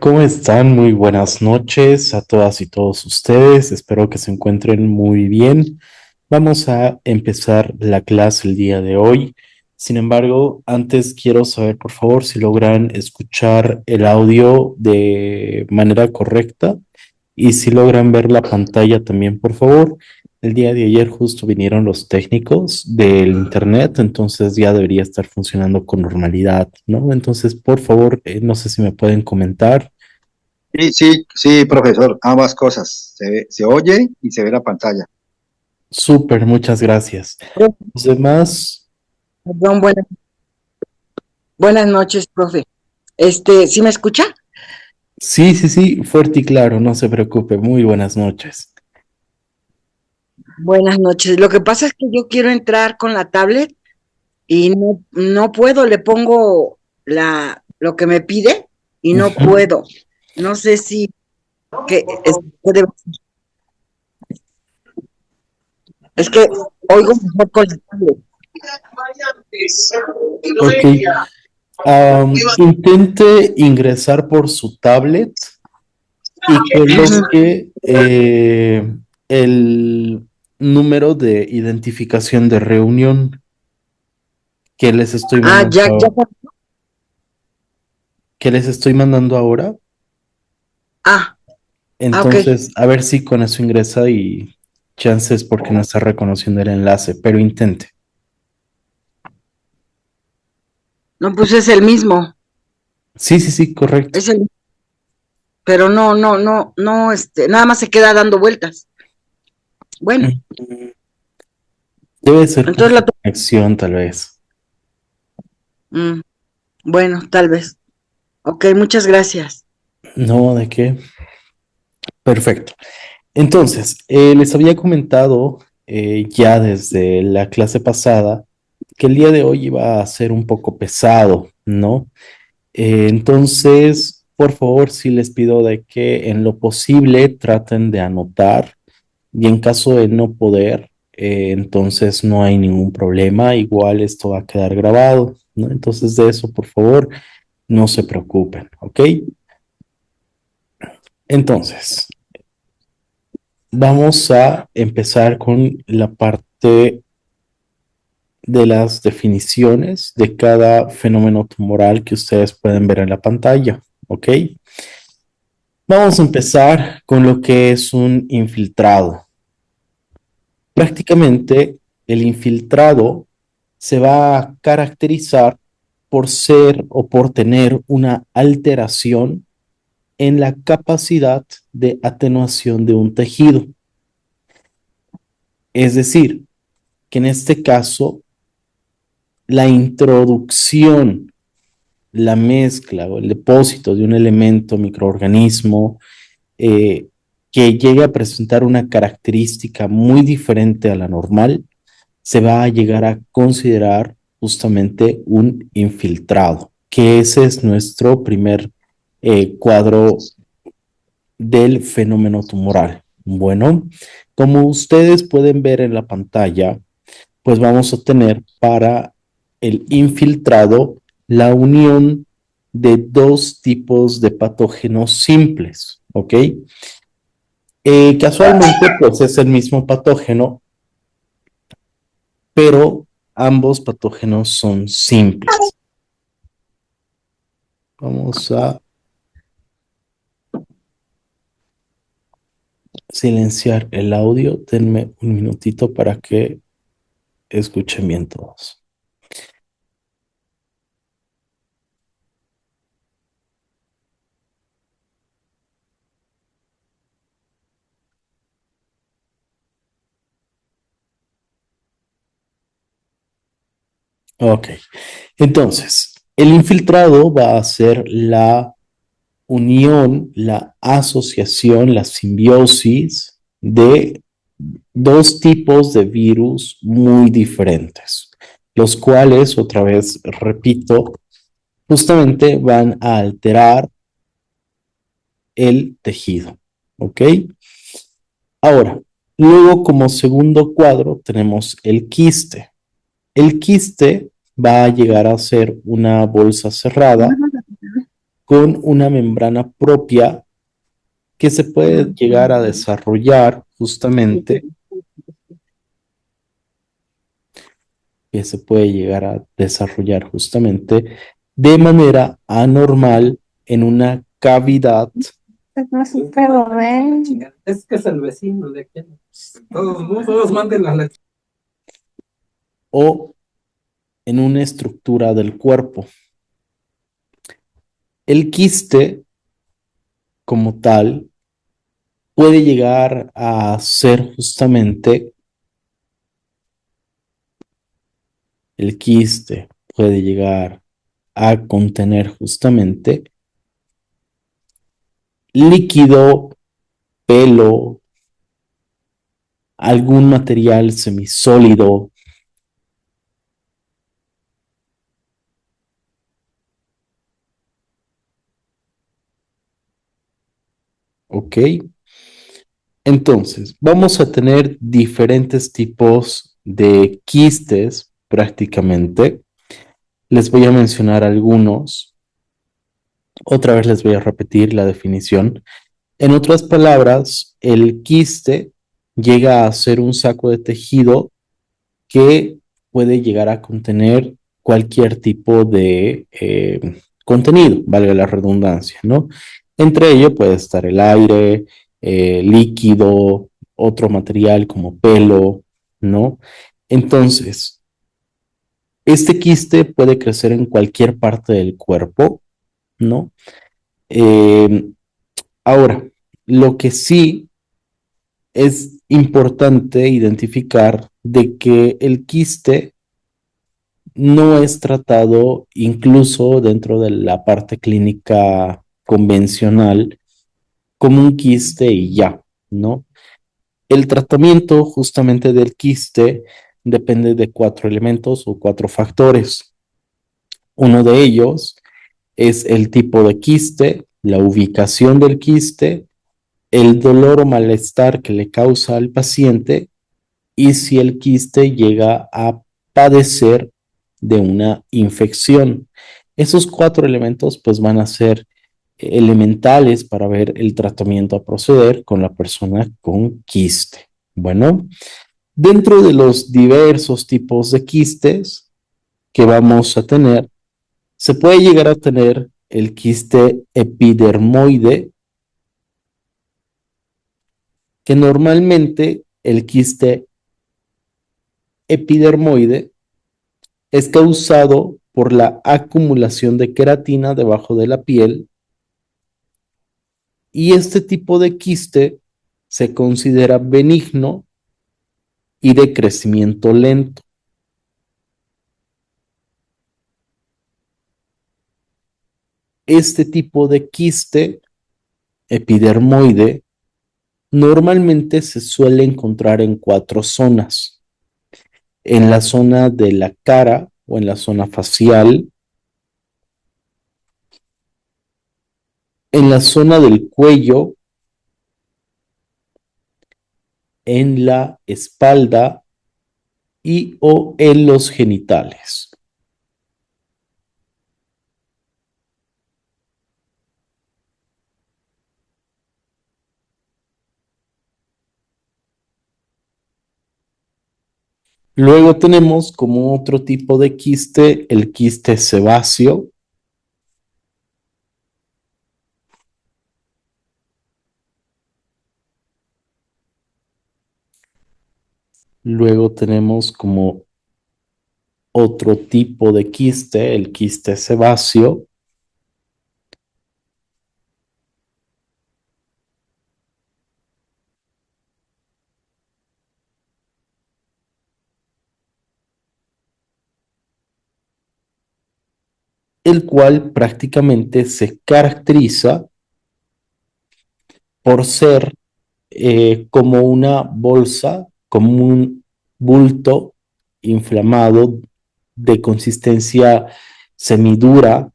¿Cómo están? Muy buenas noches a todas y todos ustedes. Espero que se encuentren muy bien. Vamos a empezar la clase el día de hoy. Sin embargo, antes quiero saber, por favor, si logran escuchar el audio de manera correcta y si logran ver la pantalla también, por favor. El día de ayer justo vinieron los técnicos del internet, entonces ya debería estar funcionando con normalidad, ¿no? Entonces, por favor, no sé si me pueden comentar. Sí, sí, sí, profesor, ambas cosas. Se oye y se ve la pantalla. Súper, muchas gracias. Los demás, Perdón, buenas noches, profe. ¿Sí me escucha? sí, sí, sí, fuerte y claro, no se preocupe. Muy buenas noches. Buenas noches. Lo que pasa es que yo quiero entrar con la tablet y no puedo, le pongo lo que me pide y no Ujú. puedo. No sé si ¿qué debo hacer? Es que oigo mejor con la tablet. Ok. Intente ingresar por su tablet y Ujú. coloque el número de identificación de reunión que les estoy Ah, mandando, que les estoy mandando ahora. ah, ok. Entonces, a ver si con eso ingresa y chances porque no está reconociendo el enlace, pero intente. No, pues es el mismo. Sí, sí, sí, correcto. Es el, pero no, nada más se queda dando vueltas. Bueno, Mm, Debe ser por entonces su conexión, tal vez. mm, bueno, tal vez. Ok, muchas gracias. No, ¿de qué? Perfecto. Entonces, les había comentado ya desde la clase pasada que el día de hoy iba a ser un poco pesado, ¿no? Entonces, por favor, sí les pido de que en lo posible traten de anotar y en caso de no poder, entonces no hay ningún problema, igual esto va a quedar grabado, ¿no? Entonces de eso, por favor, no se preocupen, ¿ok? Entonces, vamos a empezar con la parte de las definiciones de cada fenómeno tumoral que ustedes pueden ver en la pantalla, ¿ok? Vamos a empezar con lo que es un infiltrado. Prácticamente el infiltrado se va a caracterizar por ser o por tener una alteración en la capacidad de atenuación de un tejido. Es decir, que en este caso la introducción, la mezcla o el depósito de un elemento microorganismo eh, que llegue a presentar una característica muy diferente a la normal, se va a llegar a considerar justamente un infiltrado, que ese es nuestro primer cuadro del fenómeno tumoral. Bueno, como ustedes pueden ver en la pantalla, pues vamos a tener para el infiltrado la unión de dos tipos de patógenos simples, ¿ok? Casualmente, pues es el mismo patógeno, pero ambos patógenos son simples. Vamos a silenciar el audio. Denme un minutito para que escuchen bien todos. Ok, entonces, el infiltrado va a ser la unión, la asociación, la simbiosis de dos tipos de virus muy diferentes, los cuales, otra vez repito, justamente van a alterar el tejido. ¿Ok? Ahora, luego como segundo cuadro tenemos el quiste. El quiste va a llegar a ser una bolsa cerrada con una membrana propia que se puede llegar a desarrollar justamente, de manera anormal en una cavidad. Es un pedo, ¿eh? Es que es el vecino de aquí. Todos manden la O en una estructura del cuerpo. El quiste, como tal, puede llegar a ser justamente, el quiste puede llegar a contener justamente líquido, pelo, algún material semisólido. ¿Ok? Entonces, vamos a tener diferentes tipos de quistes prácticamente. Les voy a mencionar algunos. Otra vez les voy a repetir la definición. En otras palabras, el quiste llega a ser un saco de tejido que puede llegar a contener cualquier tipo de contenido, valga la redundancia, ¿no? Entre ello puede estar el aire, líquido, otro material como pelo, ¿no? Entonces, este quiste puede crecer en cualquier parte del cuerpo, ¿no? Eh, Ahora, lo que sí es importante identificar de que el quiste no es tratado incluso dentro de la parte clínica convencional como un quiste y ya, ¿no? El tratamiento justamente del quiste depende de 4 elementos o 4 factores. Uno de ellos es el tipo de quiste, la ubicación del quiste, el dolor o malestar que le causa al paciente y si el quiste llega a padecer de una infección. Esos 4 elementos pues van a ser elementales para ver el tratamiento a proceder con la persona con quiste. Bueno, dentro de los diversos tipos de quistes que vamos a tener, se puede llegar a tener el quiste epidermoide, que normalmente el quiste epidermoide es causado por la acumulación de queratina debajo de la piel y este tipo de quiste se considera benigno y de crecimiento lento. Este tipo de quiste epidermoide normalmente se suele encontrar en 4 zonas. En la zona de la cara o en la zona facial, en la zona del cuello, en la espalda y o en los genitales. Luego tenemos como otro tipo de quiste el quiste sebáceo. Luego tenemos como otro tipo de quiste, el quiste sebáceo. El cual prácticamente se caracteriza por ser como una bolsa, como un bulto inflamado de consistencia semidura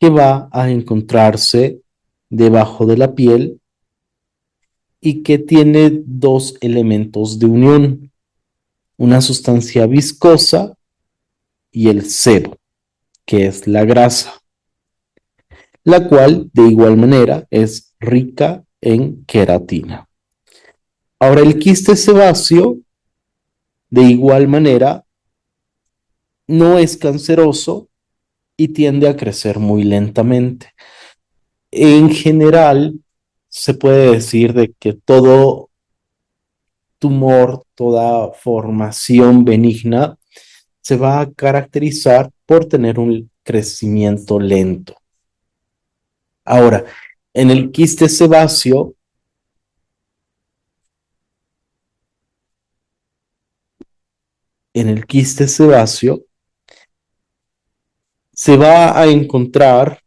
que va a encontrarse debajo de la piel y que tiene 2 elementos de unión, una sustancia viscosa y el sebo. que es la grasa, la cual de igual manera es rica en queratina. Ahora, el quiste sebáceo, de igual manera, no es canceroso y tiende a crecer muy lentamente. En general, se puede decir de que todo tumor, toda formación benigna se va a caracterizar por tener un crecimiento lento. Ahora, en el quiste sebáceo, se va a encontrar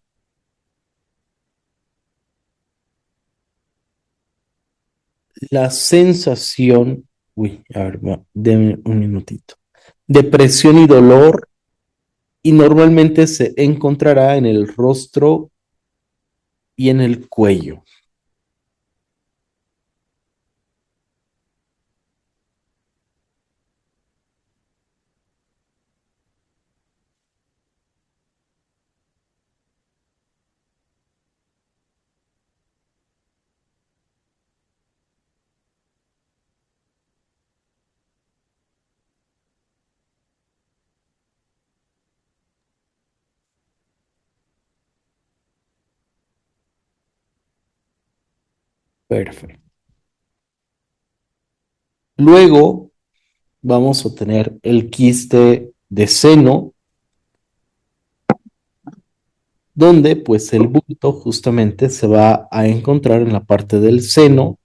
la sensación, a ver, denme un minutito, depresión y dolor, y normalmente se encontrará en el rostro y en el cuello. Perfecto. Luego vamos a tener el quiste de seno, donde pues el bulto justamente se va a encontrar en la parte del seno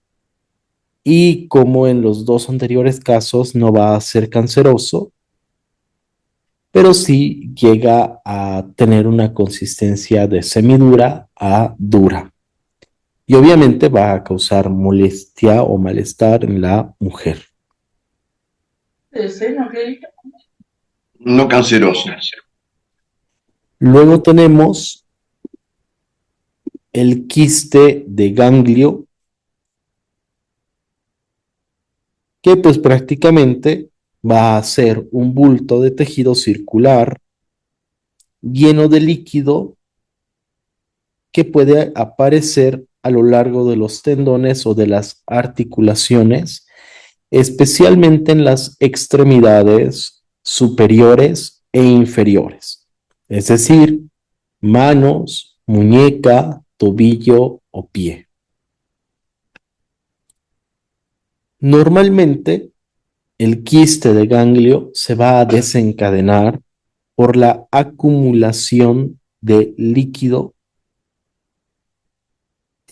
y como en los dos anteriores casos no va a ser canceroso, pero sí llega a tener una consistencia de semidura a dura. Y obviamente va a causar molestia o malestar en la mujer. No canceroso. Luego tenemos el quiste de ganglio, que pues prácticamente va a ser un bulto de tejido circular lleno de líquido que puede aparecer a lo largo de los tendones o de las articulaciones, especialmente en las extremidades superiores e inferiores, es decir, manos, muñeca, tobillo o pie. Normalmente, el quiste de ganglio se va a desencadenar por la acumulación de líquido,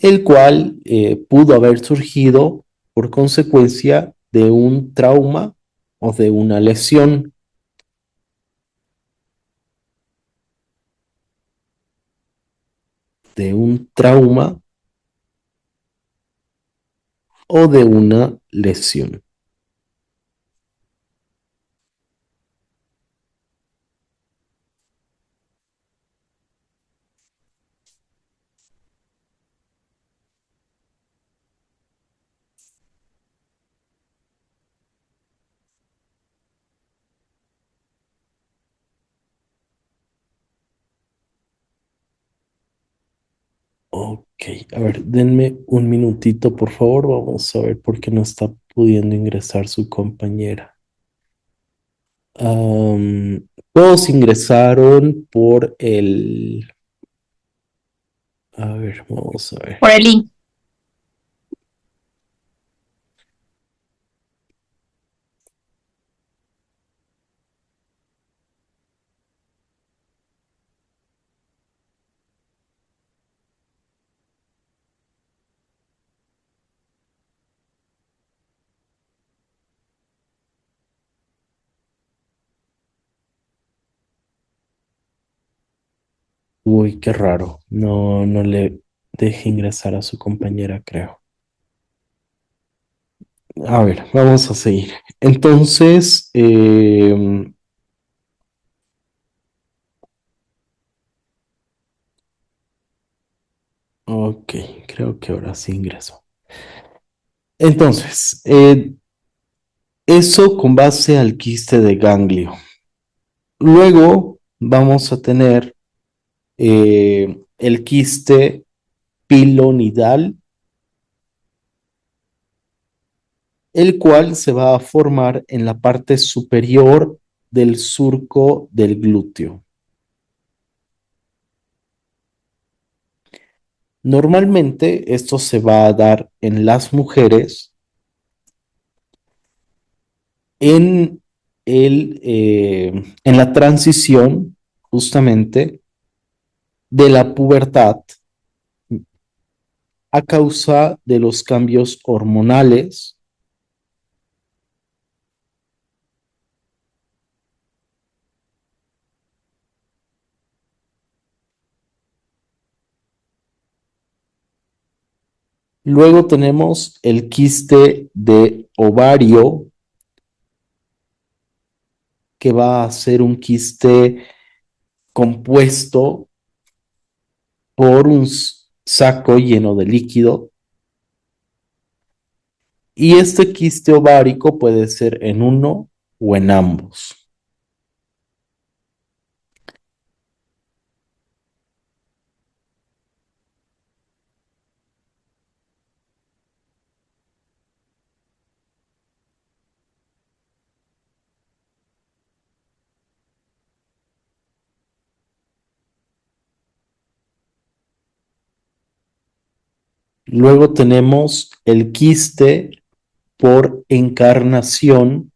el cual pudo haber surgido por consecuencia de un trauma o de una lesión. De un trauma o de una lesión. Ok, a ver, denme un minutito, por favor. Vamos a ver por qué no está pudiendo ingresar su compañera. Todos ingresaron por el... A ver, vamos a ver. Por el link. Uy, qué raro. No, no le deje ingresar a su compañera, creo. A ver, vamos a seguir. Entonces, ok, creo que ahora sí ingreso. Entonces, eso con base al quiste de ganglio. Luego vamos a tener el quiste pilonidal, el cual se va a formar en la parte superior del surco del glúteo. Normalmente esto se va a dar en las mujeres en, en la transición justamente de la pubertad a causa de los cambios hormonales. Luego tenemos el quiste de ovario, que va a ser un quiste compuesto por un saco lleno de líquido. Y este quiste ovárico puede ser en uno o en ambos. Luego tenemos el quiste por encarnación,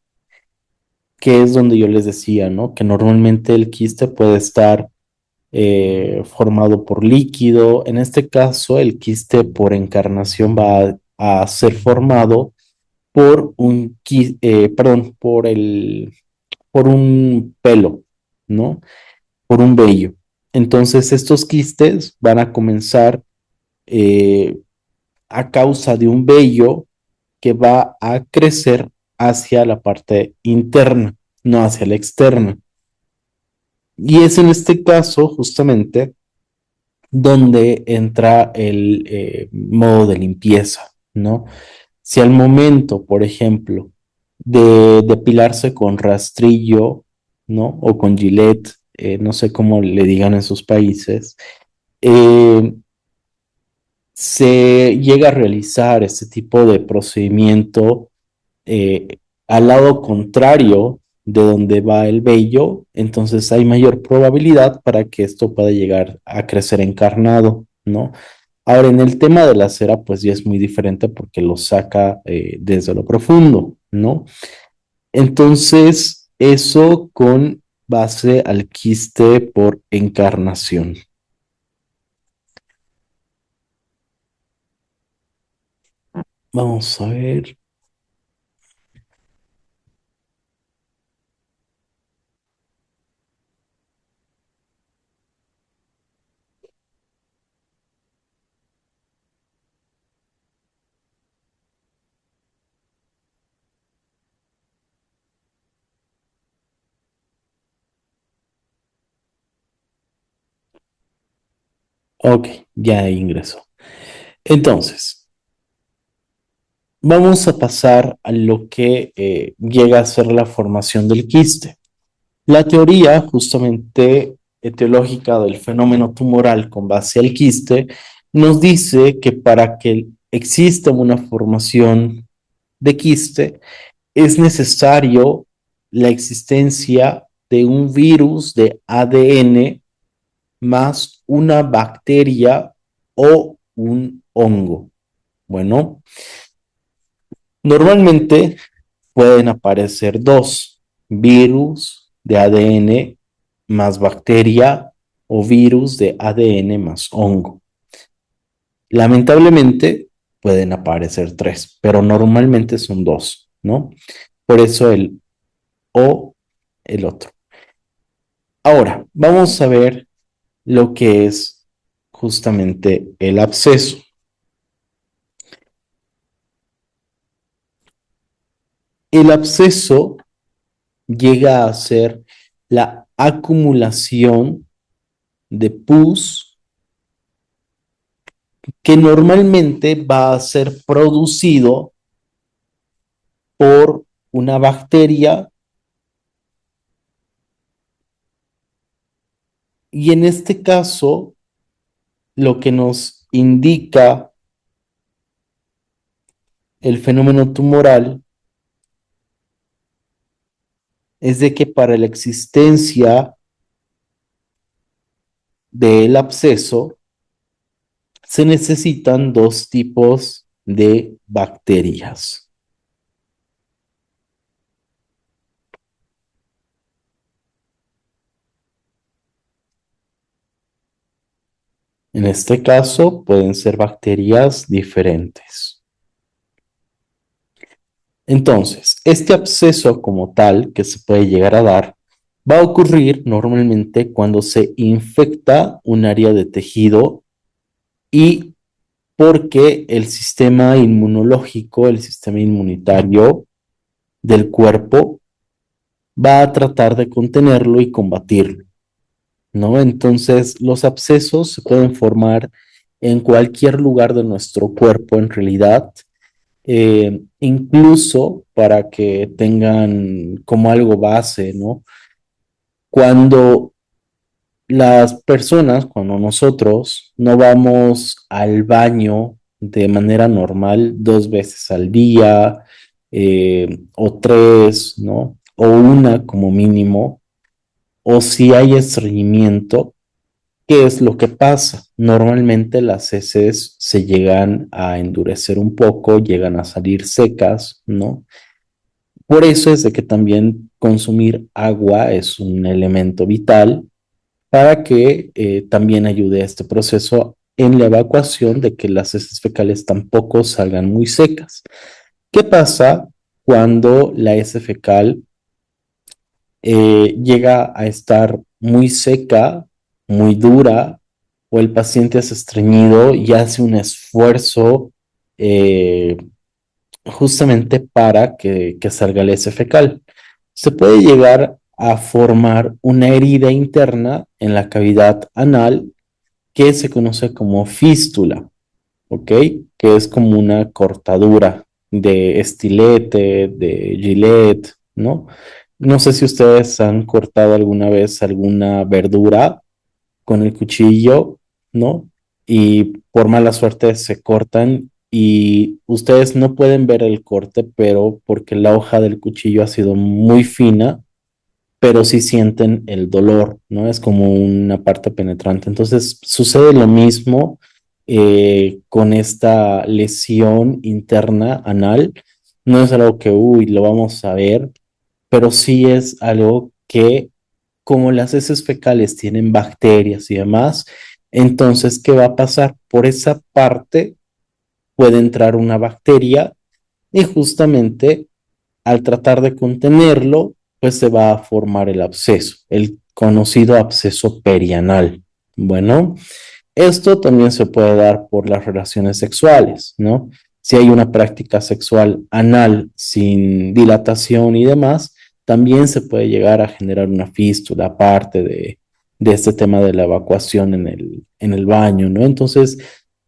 que es donde yo les decía, ¿no? Que normalmente el quiste puede estar formado por líquido. En este caso, el quiste por encarnación va a ser formado por un, perdón, por un pelo, ¿no? Por un vello. Entonces, estos quistes van a comenzar eh, a causa de un vello que va a crecer hacia la parte interna, no hacia la externa. Y es en este caso justamente donde entra el modo de limpieza, ¿no? Si al momento, por ejemplo, de depilarse con rastrillo, ¿no? O con Gillette, no sé cómo le digan en sus países, eh, se llega a realizar este tipo de procedimiento al lado contrario de donde va el vello, entonces hay mayor probabilidad para que esto pueda llegar a crecer encarnado, ¿no? Ahora, en el tema de la cera, pues ya es muy diferente porque lo saca desde lo profundo, ¿no? Entonces, eso con base al quiste por encarnación. Vamos a ver. Ok, ya ingresó. Entonces, vamos a pasar a lo que llega a ser la formación del quiste. La teoría justamente etiológica del fenómeno tumoral con base al quiste nos dice que para que exista una formación de quiste es necesario la existencia de un virus de ADN más una bacteria o un hongo. Bueno, normalmente pueden aparecer dos: virus de ADN más bacteria o virus de ADN más hongo. Lamentablemente pueden aparecer tres, pero normalmente son dos, ¿no? Por eso el o el otro. Ahora, vamos a ver lo que es justamente el absceso. El absceso llega a ser la acumulación de pus que normalmente va a ser producido por una bacteria Y en este caso, lo que nos indica el fenómeno tumoral es de que para la existencia del absceso se necesitan dos tipos de bacterias. En este caso pueden ser bacterias diferentes. Entonces, este absceso como tal que se puede llegar a dar va a ocurrir normalmente cuando se infecta un área de tejido y porque el sistema inmunológico, el sistema inmunitario del cuerpo va a tratar de contenerlo y combatirlo, ¿no? Entonces, los abscesos se pueden formar en cualquier lugar de nuestro cuerpo en realidad, incluso para que tengan como algo base, ¿no? Cuando las personas, cuando nosotros no vamos al baño de manera normal 2 veces al día, o tres, ¿no? O una como mínimo, o si hay estreñimiento, ¿qué es lo que pasa? Normalmente las heces se llegan a endurecer un poco, llegan a salir secas, ¿no? Por eso es de que también consumir agua es un elemento vital para que también ayude a este proceso en la evacuación de que las heces fecales tampoco salgan muy secas. ¿Qué pasa cuando la heces fecal llega a estar muy seca, muy dura, o el paciente es estreñido y hace un esfuerzo eh, justamente para que salga el heces fecal? Se puede llegar a formar una herida interna en la cavidad anal que se conoce como fístula, ¿ok? Que es como una cortadura de estilete, de Gillette, ¿no? No sé si ustedes han cortado alguna vez alguna verdura con el cuchillo, ¿no? Y por mala suerte se cortan y ustedes no pueden ver el corte, pero porque la hoja del cuchillo ha sido muy fina, pero sí sienten el dolor, ¿no? Es como una parte penetrante. Entonces sucede lo mismo con esta lesión interna anal. No es algo que, uy, lo vamos a ver, pero sí es algo que, como las heces fecales tienen bacterias y demás, entonces, ¿qué va a pasar? Por esa parte puede entrar una bacteria y justamente al tratar de contenerlo, pues se va a formar el absceso, el conocido absceso perianal. Bueno, esto también se puede dar por las relaciones sexuales, ¿no? Si hay una práctica sexual anal sin dilatación y demás, también se puede llegar a generar una fístula aparte de este tema de la evacuación en el baño, ¿no? Entonces,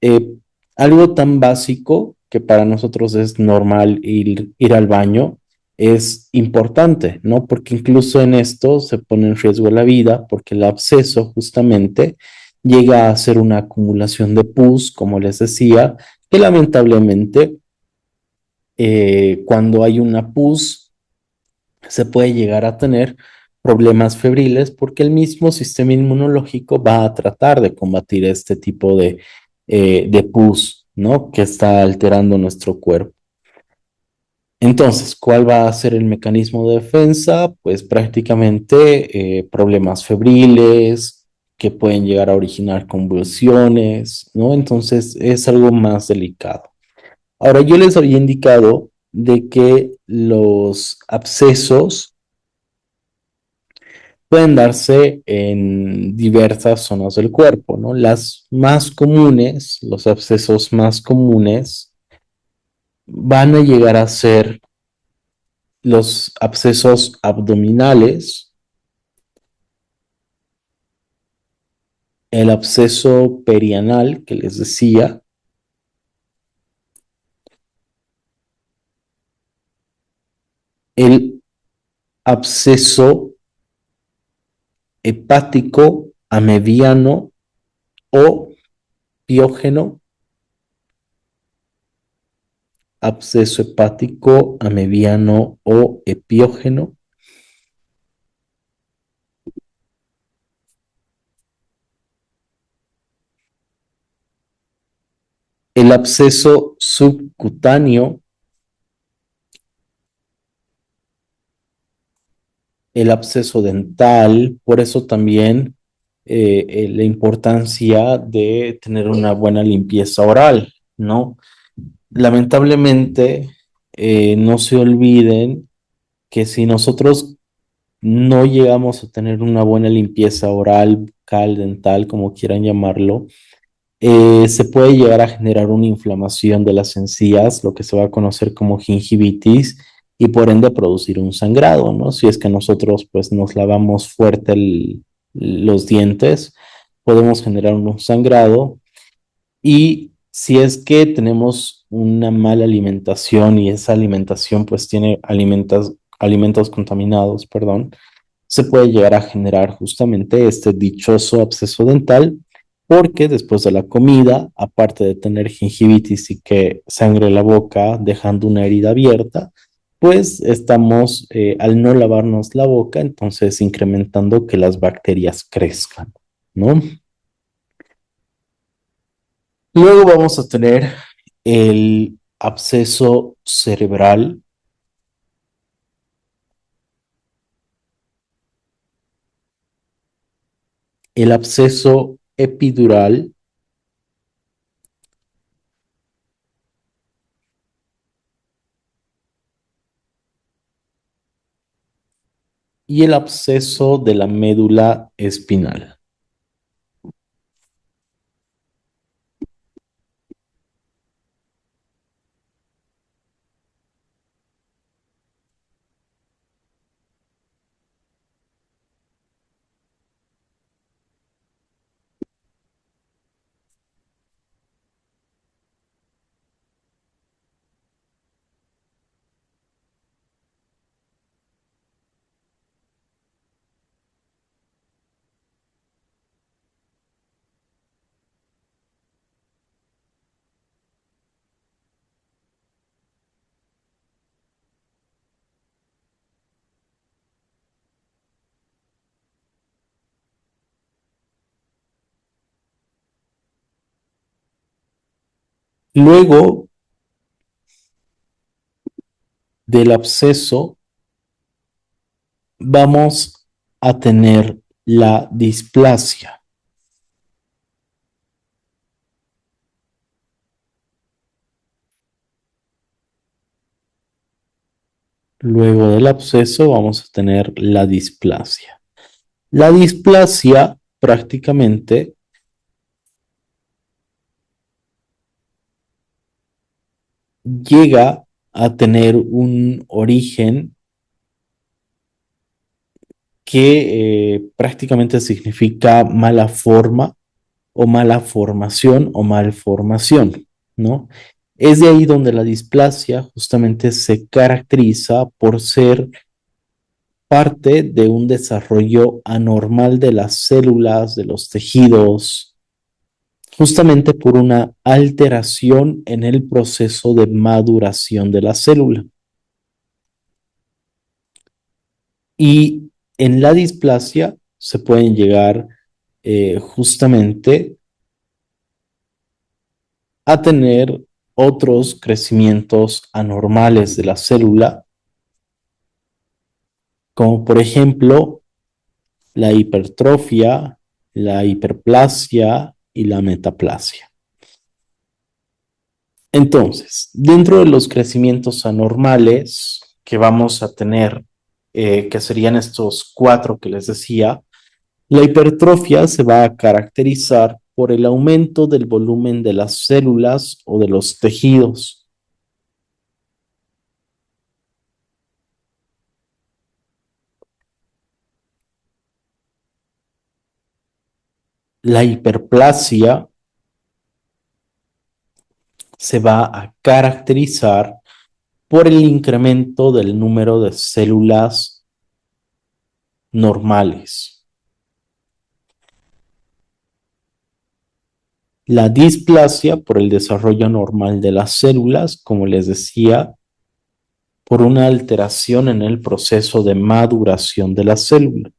eh, algo tan básico que para nosotros es normal ir al baño es importante, ¿no? Porque incluso en esto se pone en riesgo la vida porque el absceso justamente llega a ser una acumulación de pus, como les decía, que lamentablemente cuando hay una pus se puede llegar a tener problemas febriles porque el mismo sistema inmunológico va a tratar de combatir este tipo de pus, ¿no? Que está alterando nuestro cuerpo. Entonces, ¿cuál va a ser el mecanismo de defensa? Pues prácticamente problemas febriles que pueden llegar a originar convulsiones, ¿no? Entonces es algo más delicado. Ahora, yo les había indicado de que los abscesos pueden darse en diversas zonas del cuerpo, ¿no? Las más comunes, los abscesos más comunes, van a llegar a ser los abscesos abdominales, el absceso perianal que les decía, el absceso hepático a mediano o piógeno, absceso hepático a mediano o epiógeno, el absceso subcutáneo, el absceso dental, por eso también la importancia de tener una buena limpieza oral, ¿no? Lamentablemente, no se olviden que si nosotros no llegamos a tener una buena limpieza oral, bucal, dental, como quieran llamarlo, se puede llegar a generar una inflamación de las encías, lo que se va a conocer como gingivitis, y por ende producir un sangrado, ¿no? Si es que nosotros pues nos lavamos fuerte los dientes, podemos generar un sangrado, y si es que tenemos una mala alimentación y esa alimentación pues tiene alimentos contaminados, perdón, se puede llegar a generar justamente este dichoso absceso dental, porque después de la comida, aparte de tener gingivitis y que sangre la boca dejando una herida abierta, pues estamos, al no lavarnos la boca, entonces incrementando que las bacterias crezcan, ¿no? Luego vamos a tener el absceso cerebral, el absceso epidural, y el absceso de la médula espinal. Luego del absceso vamos a tener la displasia. Luego del absceso vamos a tener la displasia. La displasia prácticamente llega a tener un origen que prácticamente significa mala forma o mala formación o malformación, ¿no? Es de ahí donde la displasia justamente se caracteriza por ser parte de un desarrollo anormal de las células, de los tejidos, justamente por una alteración en el proceso de maduración de la célula. Y en la displasia se pueden llegar justamente a tener otros crecimientos anormales de la célula, como por ejemplo la hipertrofia, la hiperplasia y la metaplasia. Entonces, dentro de los crecimientos anormales que vamos a tener, que serían estos 4 que les decía, la hipertrofia se va a caracterizar por el aumento del volumen de las células o de los tejidos. La hiperplasia se va a caracterizar por el incremento del número de células normales. La displasia por el desarrollo normal de las células, como les decía, por una alteración en el proceso de maduración de la célula.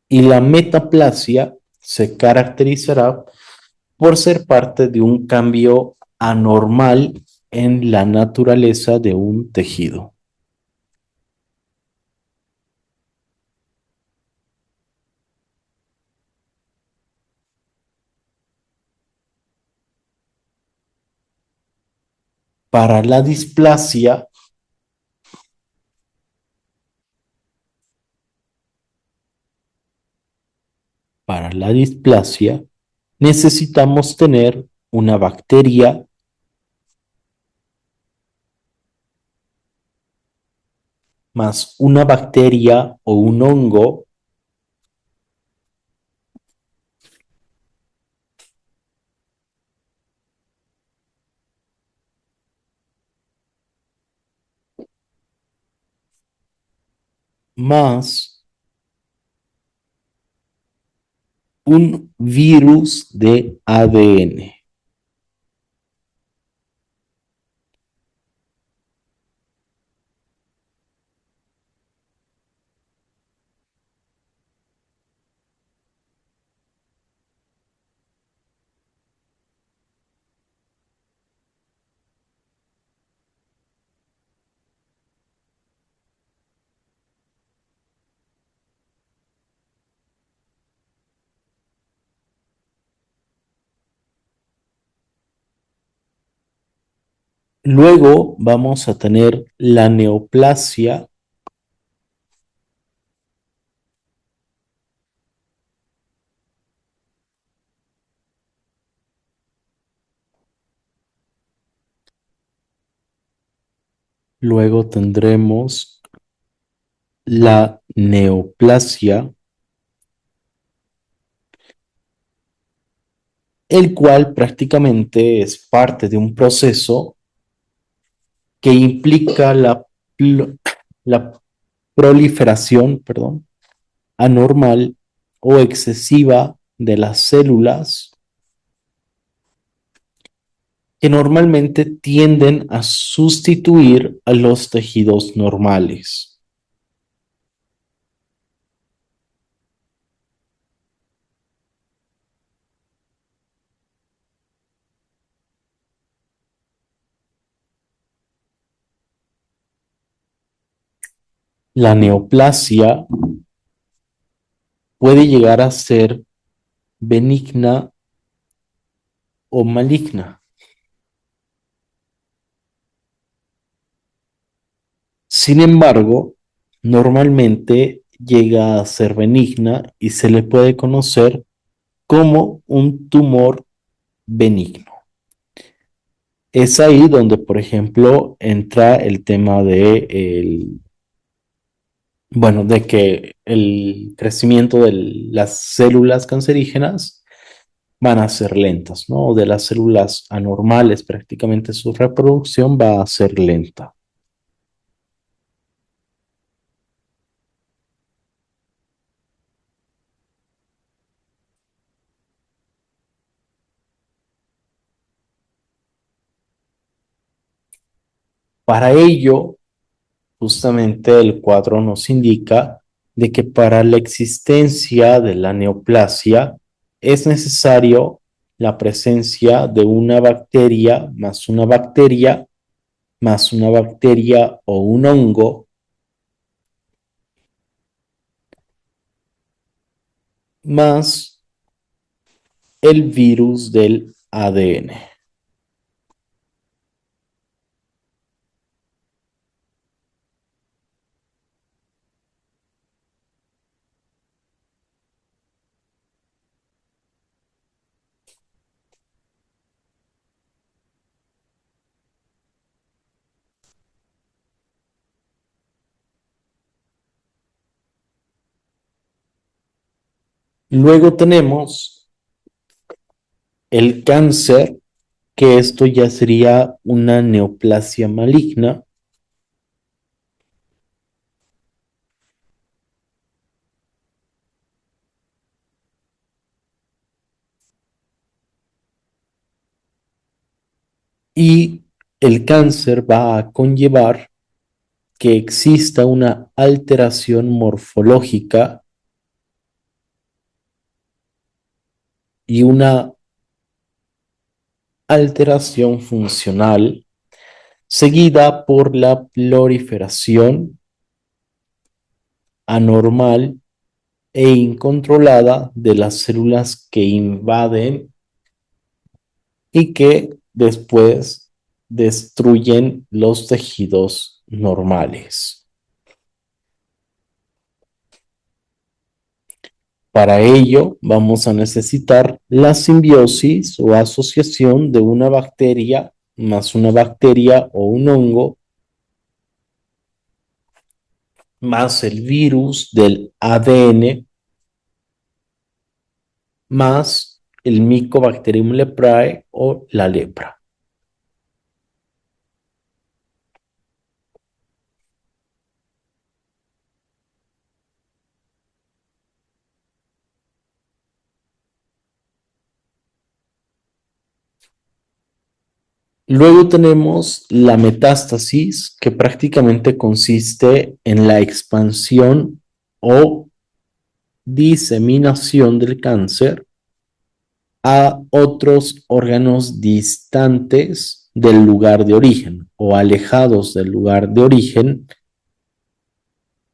Y la metaplasia se caracterizará por ser parte de un cambio anormal en la naturaleza de un tejido. Para la displasia, necesitamos tener una bacteria más una bacteria o un hongo más un virus de ADN. Luego vamos a tener la neoplasia, luego tendremos la neoplasia, el cual prácticamente es parte de un proceso que implica la proliferación, perdón, anormal o excesiva de las células que normalmente tienden a sustituir a los tejidos normales. La neoplasia puede llegar a ser benigna o maligna. Sin embargo, normalmente llega a ser benigna y se le puede conocer como un tumor benigno. Es ahí donde, por ejemplo, entra el tema de que el crecimiento de las células cancerígenas van a ser lentas, ¿no? De las células anormales, prácticamente su reproducción va a ser lenta. Para ello, justamente el cuadro nos indica de que para la existencia de la neoplasia es necesario la presencia de una bacteria más una bacteria más una bacteria o un hongo más el virus del ADN. Luego tenemos el cáncer, que esto ya sería una neoplasia maligna. Y el cáncer va a conllevar que exista una alteración morfológica y una alteración funcional seguida por la proliferación anormal e incontrolada de las células que invaden y que después destruyen los tejidos normales. Para ello, vamos a necesitar la simbiosis o asociación de una bacteria más una bacteria o un hongo más el virus del ADN más el Mycobacterium leprae o la lepra. Luego tenemos la metástasis, que prácticamente consiste en la expansión o diseminación del cáncer a otros órganos distantes del lugar de origen o alejados del lugar de origen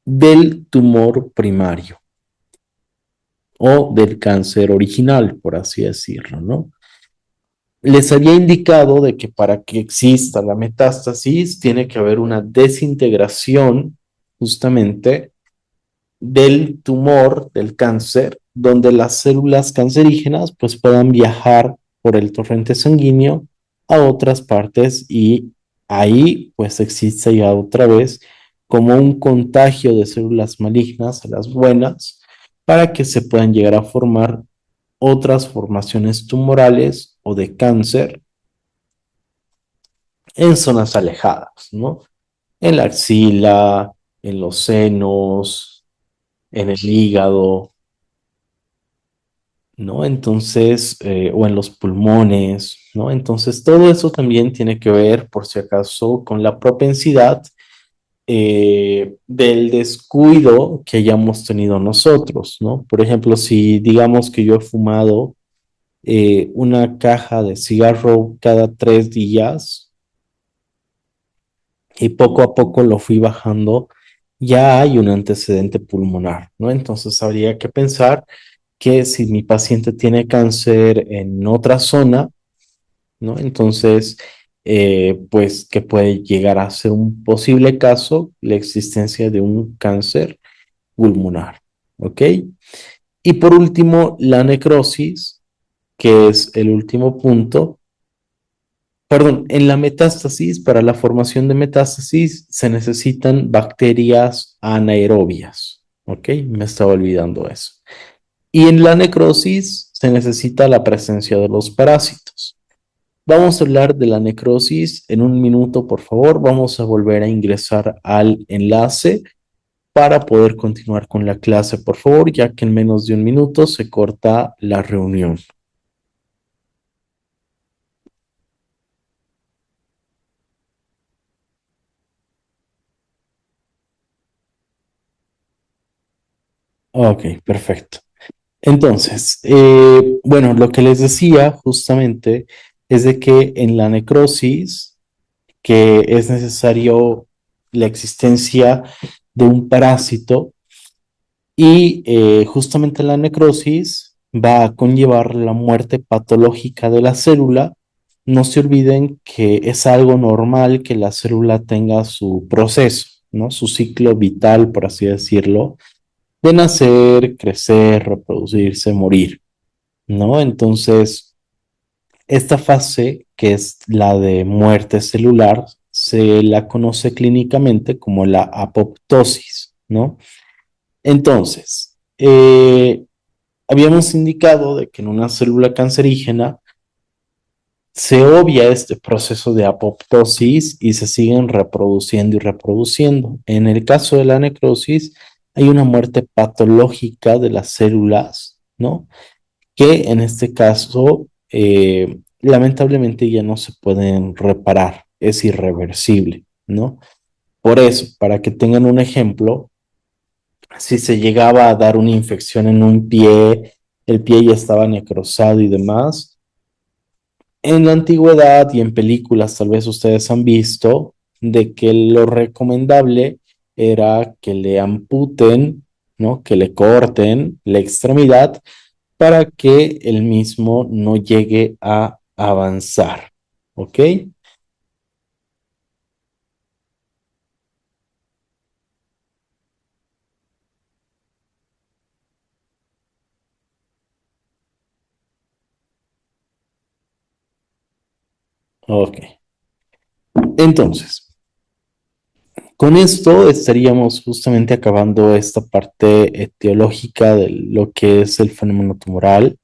del tumor primario o del cáncer original, por así decirlo, ¿no? Les había indicado de que para que exista la metástasis tiene que haber una desintegración justamente del tumor, del cáncer, donde las células cancerígenas pues puedan viajar por el torrente sanguíneo a otras partes y ahí pues existe ya otra vez como un contagio de células malignas a las buenas para que se puedan llegar a formar otras formaciones tumorales o de cáncer en zonas alejadas, ¿no? En la axila, en los senos, en el hígado, ¿no? Entonces, o en los pulmones, ¿no? Entonces, todo eso también tiene que ver, por si acaso, con la propensidad del descuido que hayamos tenido nosotros, ¿no? Por ejemplo, si digamos que yo he fumado una caja de cigarro cada 3 días y poco a poco lo fui bajando, ya hay un antecedente pulmonar, ¿no? Entonces habría que pensar que si mi paciente tiene cáncer en otra zona, ¿no? Entonces, pues que puede llegar a ser un posible caso la existencia de un cáncer pulmonar, ¿ok? Y por último, la necrosis, que es el último punto. Perdón, en la metástasis, para la formación de metástasis, se necesitan bacterias anaerobias, ¿ok? Me estaba olvidando eso. Y en la necrosis se necesita la presencia de los parásitos. Vamos a hablar de la necrosis en un minuto, por favor. Vamos a volver a ingresar al enlace para poder continuar con la clase, por favor, ya que en menos de un minuto se corta la reunión. Ok, perfecto. Entonces, bueno, lo que les decía justamente es de que en la necrosis, que es necesario la existencia de un parásito y justamente la necrosis va a conllevar la muerte patológica de la célula. No se olviden que es algo normal que la célula tenga su proceso, ¿no? Su ciclo vital, por así decirlo, de nacer, crecer, reproducirse, morir, ¿no? Entonces, esta fase, que es la de muerte celular, se la conoce clínicamente como la apoptosis, ¿no? Entonces, habíamos indicado de que en una célula cancerígena se obvia este proceso de apoptosis y se siguen reproduciendo y reproduciendo. En el caso de la necrosis, hay una muerte patológica de las células, ¿no? Que en este caso, lamentablemente ya no se pueden reparar, es irreversible, ¿no? Por eso, para que tengan un ejemplo, si se llegaba a dar una infección en un pie, el pie ya estaba necrosado y demás, en la antigüedad y en películas tal vez ustedes han visto de que lo recomendable era que le amputen, ¿no? Que le corten la extremidad para que el mismo no llegue a avanzar. ¿Ok? Ok. Entonces, con esto estaríamos justamente acabando esta parte etiológica de lo que es el fenómeno tumoral,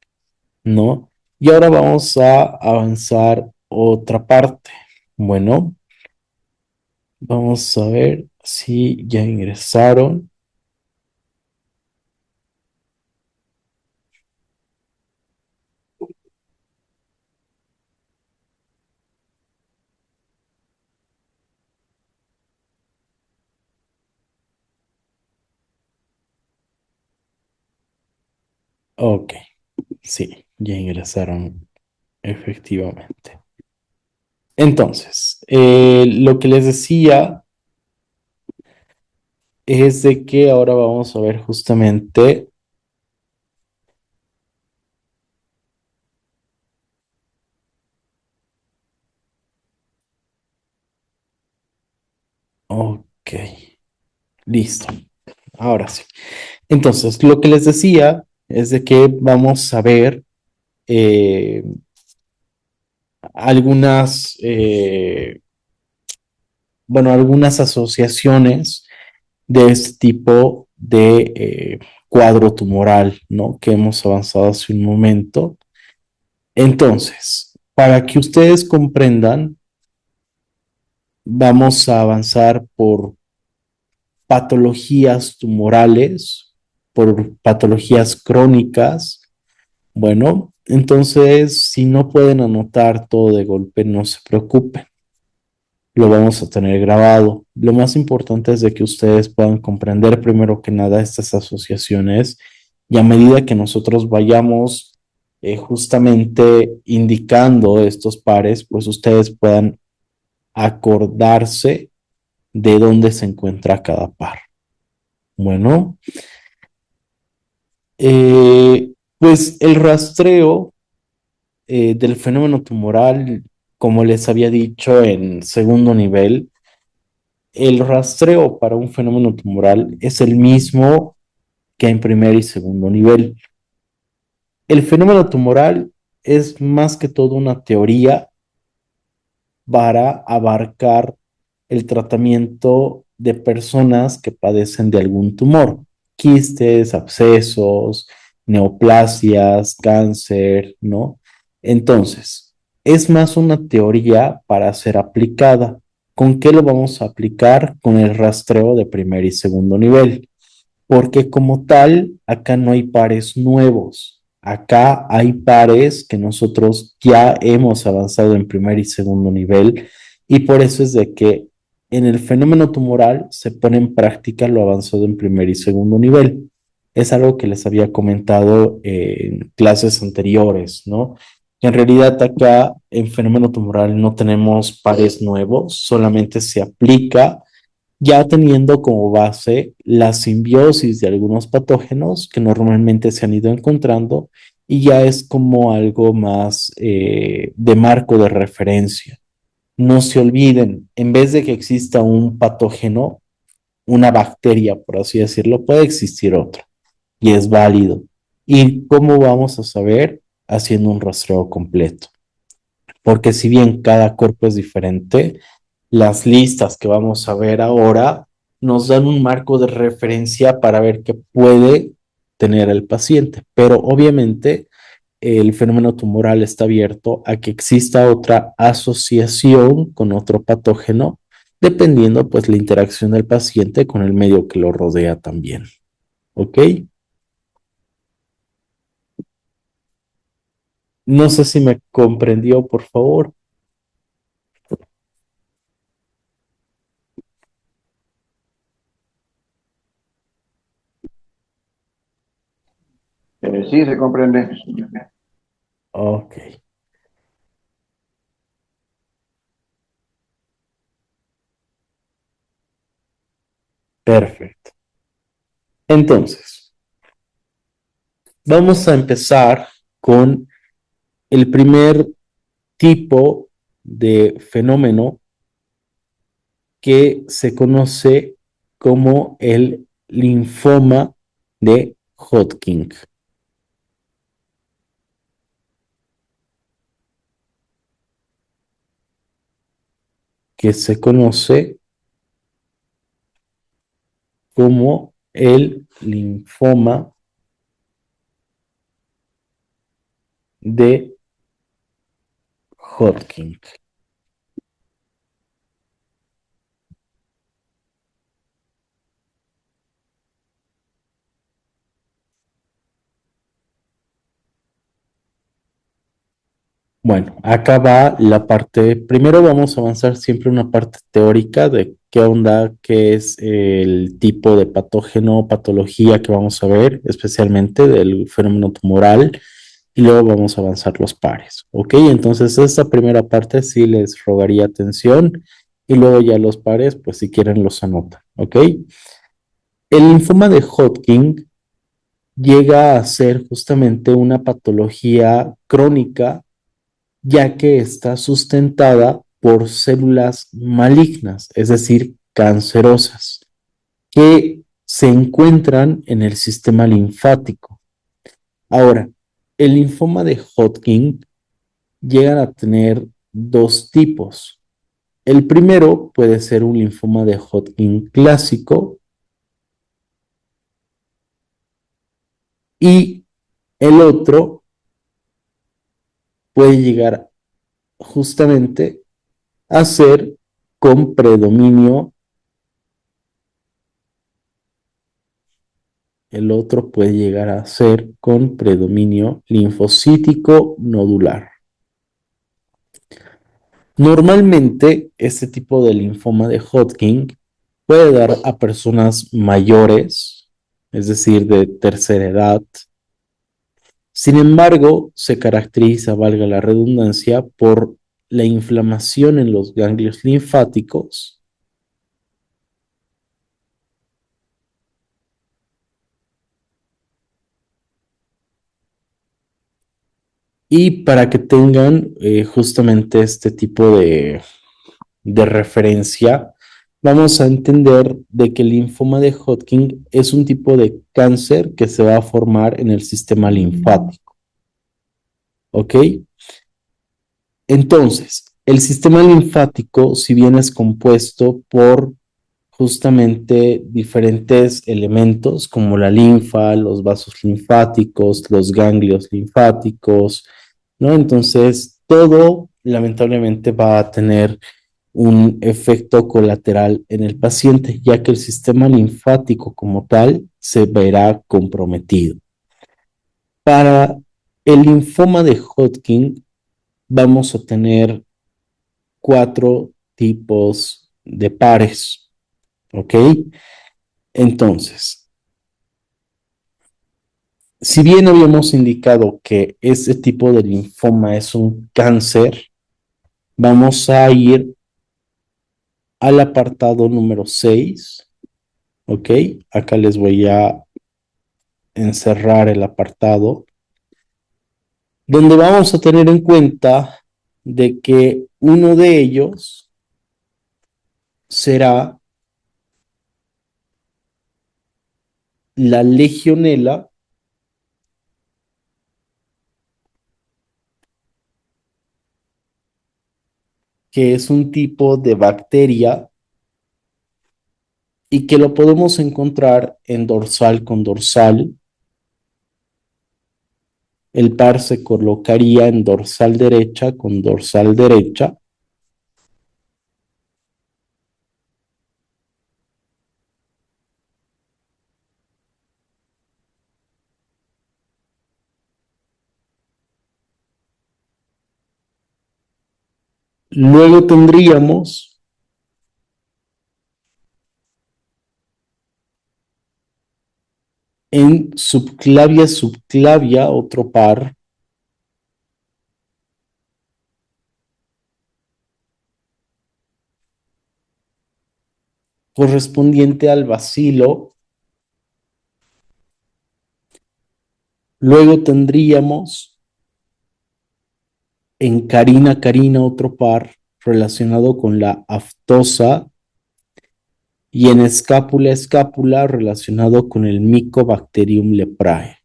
¿no? Y ahora vamos a avanzar otra parte. Bueno, vamos a ver si ya ingresaron. Ok, sí, ya ingresaron efectivamente. Entonces, lo que les decía es de que ahora vamos a ver justamente, ok, listo, ahora sí. Entonces, lo que les decía es de que vamos a ver eh, algunas, bueno, algunas asociaciones de este tipo de cuadro tumoral, ¿no? Que hemos avanzado hace un momento. Entonces, para que ustedes comprendan, vamos a avanzar por patologías tumorales, por patologías crónicas. Bueno, entonces, si no pueden anotar todo de golpe, no se preocupen. Lo vamos a tener grabado. Lo más importante es de que ustedes puedan comprender primero que nada estas asociaciones y a medida que nosotros vayamos justamente indicando estos pares, pues ustedes puedan acordarse de dónde se encuentra cada par. Bueno, pues el rastreo del fenómeno tumoral, como les había dicho en segundo nivel, el rastreo para un fenómeno tumoral es el mismo que en primer y segundo nivel. El fenómeno tumoral es más que todo una teoría para abarcar el tratamiento de personas que padecen de algún tumor, quistes, abscesos, neoplasias, cáncer, ¿no? Entonces, es más una teoría para ser aplicada. ¿Con qué lo vamos a aplicar? Con el rastreo de primer y segundo nivel, porque como tal, acá no hay pares nuevos. Acá hay pares que nosotros ya hemos avanzado en primer y segundo nivel y por eso es de que en el fenómeno tumoral se pone en práctica lo avanzado en primer y segundo nivel. Es algo que les había comentado en clases anteriores, ¿no? Que en realidad acá en fenómeno tumoral no tenemos pares nuevos, solamente se aplica ya teniendo como base la simbiosis de algunos patógenos que normalmente se han ido encontrando y ya es como algo más de marco de referencia. No se olviden, en vez de que exista un patógeno, una bacteria, por así decirlo, puede existir otra y es válido. ¿Y cómo vamos a saber? Haciendo un rastreo completo. Porque si bien cada cuerpo es diferente, las listas que vamos a ver ahora nos dan un marco de referencia para ver qué puede tener al paciente, pero obviamente el fenómeno tumoral está abierto a que exista otra asociación con otro patógeno, dependiendo pues la interacción del paciente con el medio que lo rodea también. ¿Ok? No sé si me comprendió, por favor. Sí, se comprende. Ok, perfecto. Entonces, vamos a empezar con el primer tipo de fenómeno que se conoce como el linfoma de Hodgkin, que se conoce como el linfoma de Hodgkin. Bueno, acá va la parte, primero vamos a avanzar siempre una parte teórica de qué onda, qué es el tipo de patógeno, patología que vamos a ver, especialmente del fenómeno tumoral, y luego vamos a avanzar los pares, ¿ok? Entonces esta primera parte sí les rogaría atención y luego ya los pares, pues si quieren los anotan, ¿ok? El linfoma de Hodgkin llega a ser justamente una patología crónica ya que está sustentada por células malignas, es decir, cancerosas, que se encuentran en el sistema linfático. Ahora, el linfoma de Hodgkin llega a tener dos tipos. El primero puede ser un linfoma de Hodgkin clásico y el otro puede llegar justamente a ser con predominio. El otro puede llegar a ser con predominio linfocítico nodular. Normalmente, este tipo de linfoma de Hodgkin puede dar a personas mayores, es decir, de tercera edad. Sin embargo, se caracteriza, valga la redundancia, por la inflamación en los ganglios linfáticos y para que tengan justamente este tipo de referencia, vamos a entender de que el linfoma de Hodgkin es un tipo de cáncer que se va a formar en el sistema linfático. ¿Ok? Entonces, el sistema linfático, si bien es compuesto por justamente diferentes elementos como la linfa, los vasos linfáticos, los ganglios linfáticos, ¿no? Entonces, todo lamentablemente va a tener un efecto colateral en el paciente, ya que el sistema linfático como tal se verá comprometido. Para el linfoma de Hodgkin vamos a tener cuatro tipos de pares, ¿ok? Entonces, si bien habíamos indicado que este tipo de linfoma es un cáncer, vamos a ir al apartado número 6, ¿ok? Acá les voy a encerrar el apartado, donde vamos a tener en cuenta de que uno de ellos será la legionela, que es un tipo de bacteria y que lo podemos encontrar en dorsal con dorsal, El par se colocaría en dorsal derecha con dorsal derecha. Luego tendríamos en subclavia, subclavia, otro par. Correspondiente al bacilo. Luego tendríamos en carina, carina, otro par relacionado con la aftosa. Y en escápula, escápula, relacionado con el Mycobacterium leprae.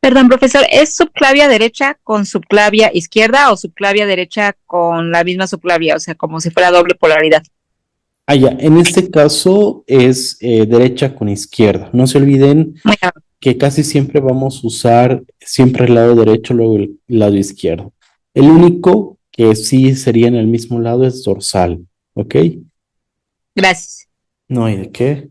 Perdón, profesor, ¿es subclavia derecha con subclavia izquierda o subclavia derecha con la misma subclavia? O sea, como si fuera doble polaridad. Ah, ya, en este caso es derecha con izquierda. No se olviden Muy bien. que casi siempre vamos a usar siempre el lado derecho, luego el lado izquierdo. El único que sí sería en el mismo lado es dorsal, ¿ok? Gracias. No hay de qué.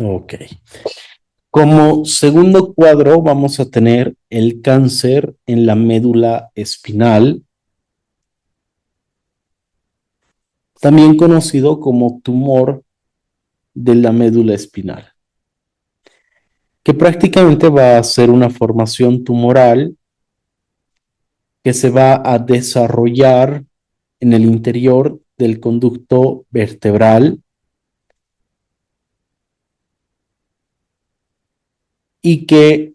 Ok. Como segundo cuadro vamos a tener el cáncer en la médula espinal, también conocido como tumor de la médula espinal, que prácticamente va a ser una formación tumoral que se va a desarrollar en el interior del conducto vertebral y que,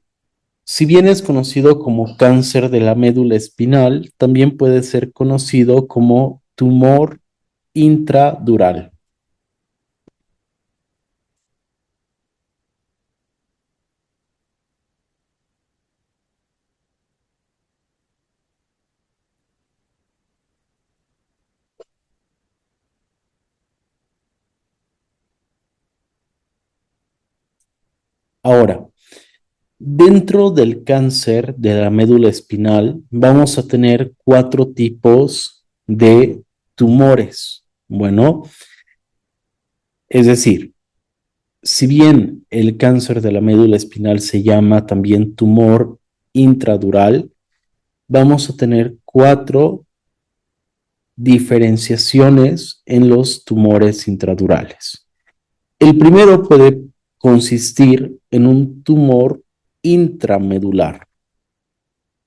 si bien es conocido como cáncer de la médula espinal, también puede ser conocido como tumor intradural. Ahora, dentro del cáncer de la médula espinal vamos a tener 4 tipos de tumores. Bueno, es decir, si bien el cáncer de la médula espinal se llama también tumor intradural, vamos a tener 4 diferenciaciones en los tumores intradurales. El primero puede consistir en un tumor intramedular,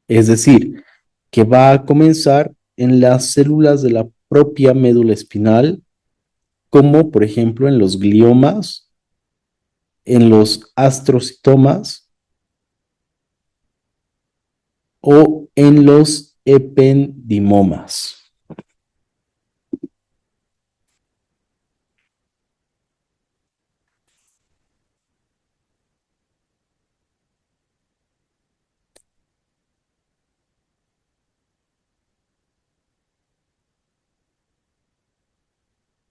es decir, que va a comenzar en las células de la propia médula espinal, como por ejemplo en los gliomas, en los astrocitomas o en los ependimomas.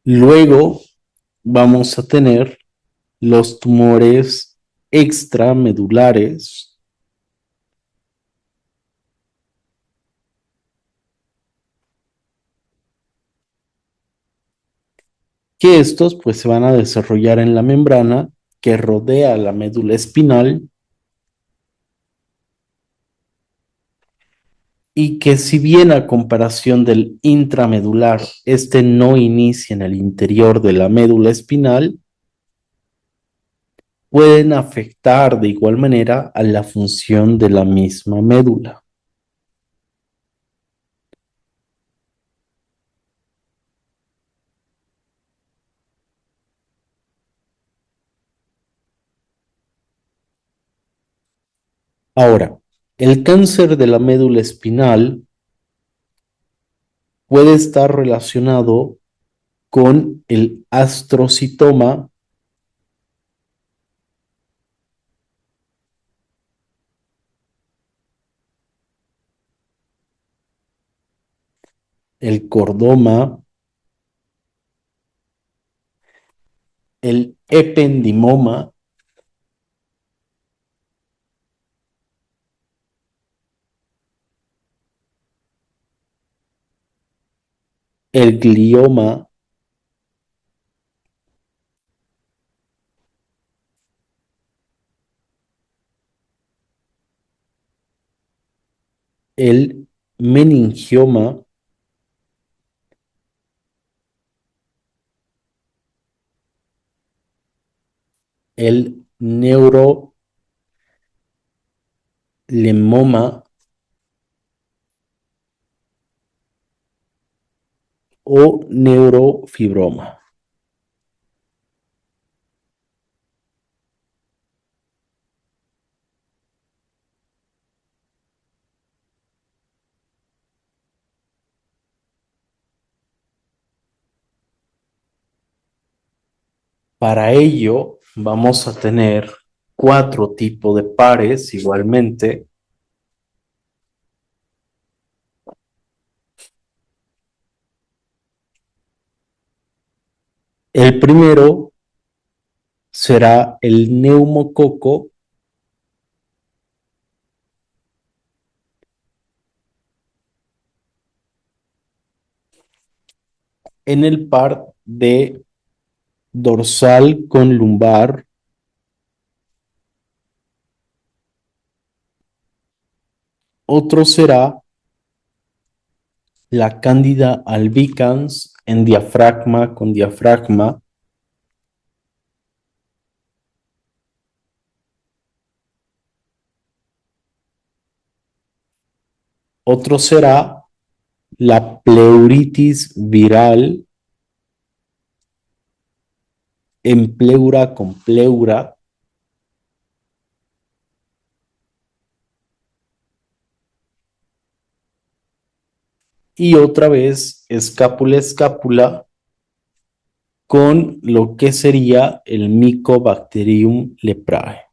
Luego vamos a tener los tumores extramedulares, que estos pues se van a desarrollar en la membrana que rodea la médula espinal y que, si bien a comparación del intramedular, este no inicia en el interior de la médula espinal, pueden afectar de igual manera a la función de la misma médula. Ahora, el cáncer de la médula espinal puede estar relacionado con el astrocitoma, el cordoma, el ependimoma, el glioma, el meningioma, el neurolemoma o neurofibroma. Para ello, vamos a tener 4 tipos de pares igualmente. El primero será el neumococo, en el par de dorsal con lumbar. Otro será la Candida albicans en diafragma con diafragma. Otro será la pleuritis viral en pleura con pleura. Y otra vez escápula con lo que sería el Mycobacterium leprae.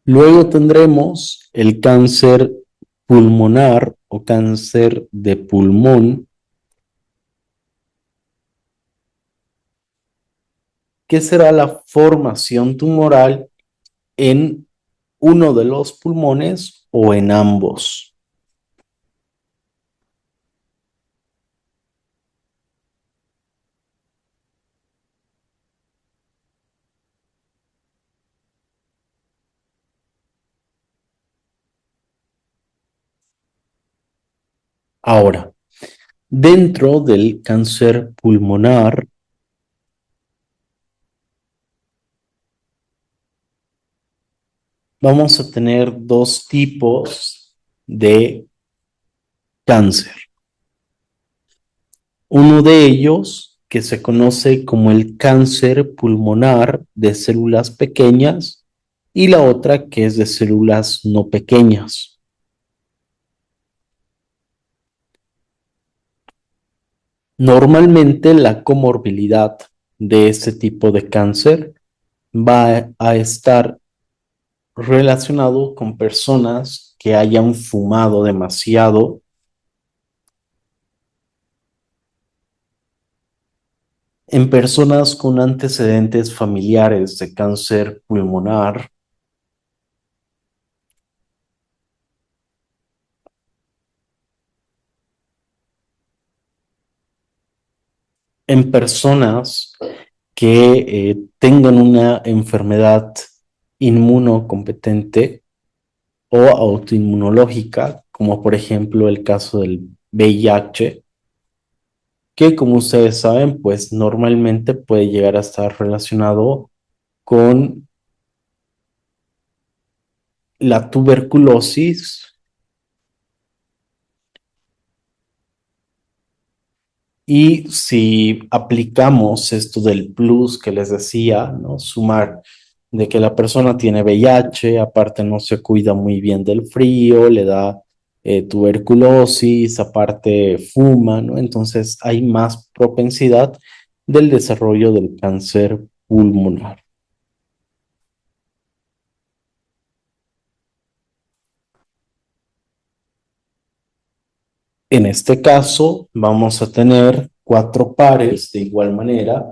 Luego tendremos el cáncer pulmonar o cáncer de pulmón, que será la formación tumoral en uno de los pulmones o en ambos. Ahora, dentro del cáncer pulmonar, vamos a tener 2 tipos de cáncer. Uno de ellos, que se conoce como el cáncer pulmonar de células pequeñas, y la otra que es de células no pequeñas. Normalmente la comorbilidad de este tipo de cáncer va a estar relacionado con personas que hayan fumado demasiado, En personas con antecedentes familiares de cáncer pulmonar, en personas que tengan una enfermedad inmunocompetente o autoinmunológica, como por ejemplo el caso del VIH, que como ustedes saben, pues normalmente puede llegar a estar relacionado con la tuberculosis. Y si aplicamos esto del plus que les decía, ¿no? Sumar de que la persona tiene VIH, aparte no se cuida muy bien del frío, le da tuberculosis, aparte fuma, ¿no? Entonces hay más propensidad del desarrollo del cáncer pulmonar. En este caso, vamos a tener 4 pares de igual manera.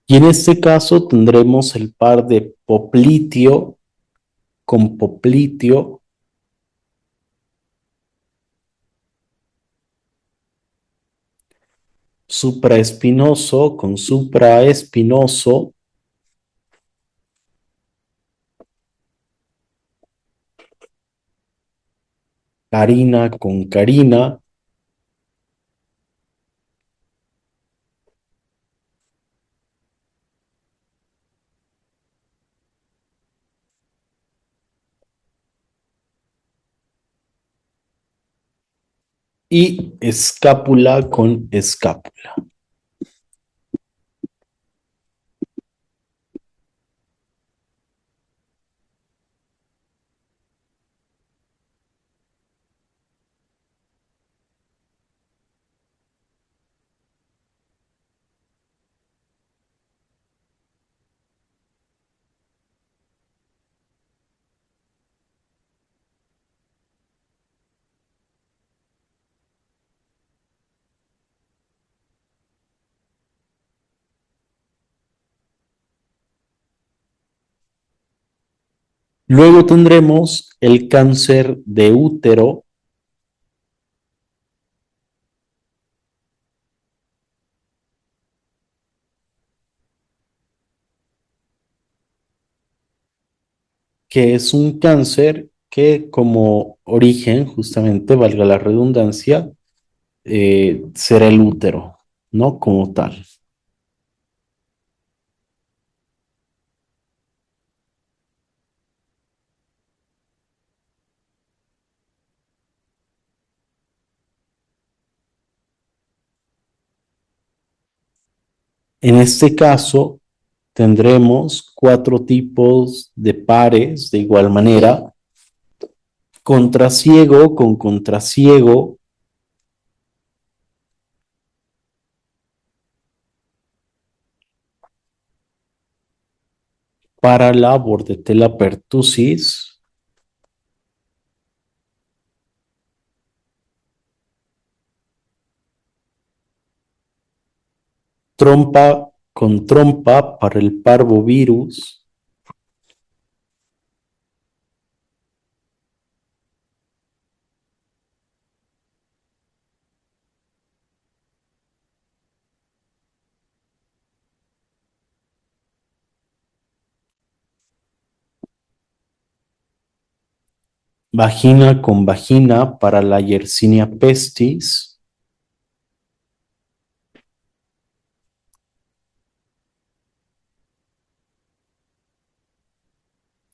Y en este caso tendremos el par de popliteo con popliteo, supraespinoso con supraespinoso, carina con carina, y escápula con escápula. Luego tendremos el cáncer de útero, que es un cáncer que como origen, justamente, valga la redundancia, será el útero, ¿no? Como tal. En este caso, tendremos 4 tipos de pares de igual manera: contraciego con contraciego, para la bordetella pertussis, trompa con trompa para el parvovirus, vagina con vagina para la Yersinia pestis,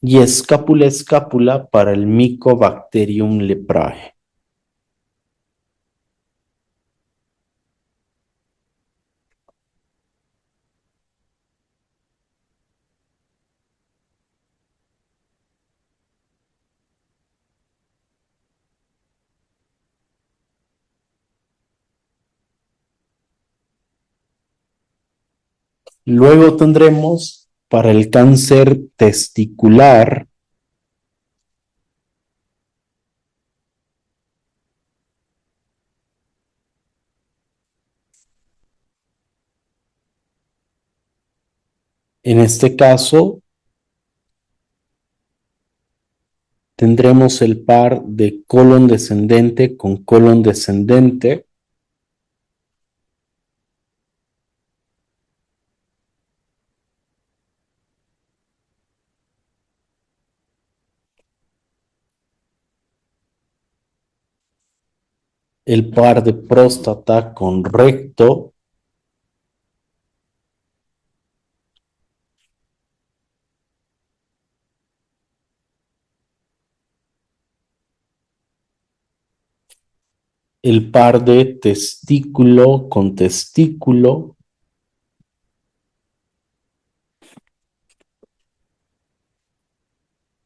y escápula escápula para el Mycobacterium leprae. Luego tendremos para el cáncer testicular, en este caso tendremos el par de colon descendente con colon descendente. El par de próstata con recto. El par de testículo con testículo.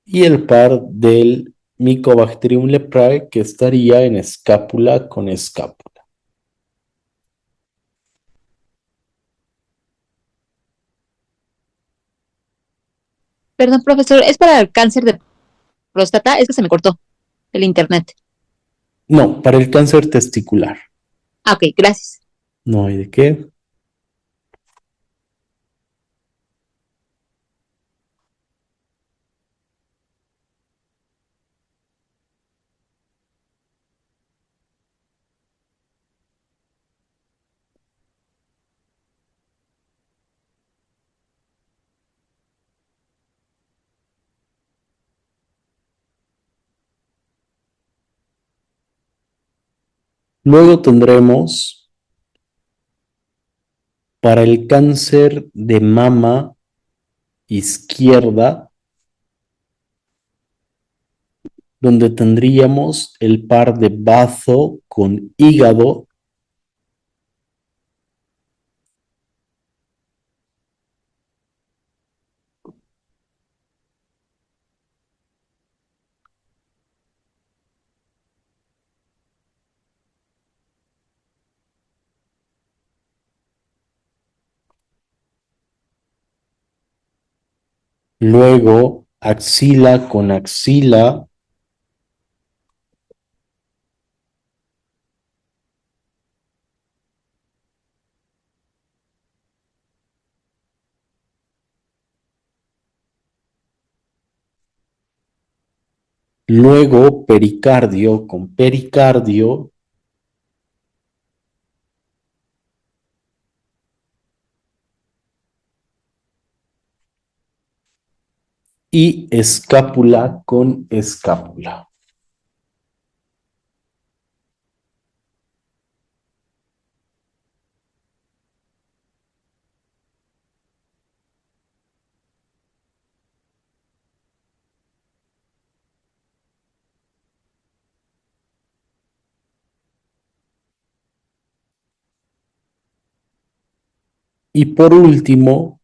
Y el par del Mycobacterium leprae que estaría en escápula con escápula. Perdón, profesor, ¿es para el cáncer de próstata? Es que se me cortó el internet. No, para el cáncer testicular. Ah, ok, gracias. No hay de qué. Luego tendremos para el cáncer de mama izquierda, donde tendríamos el par de bazo con hígado. Luego axila con axila. Luego pericardio con pericardio. Y escápula con escápula. Y por último,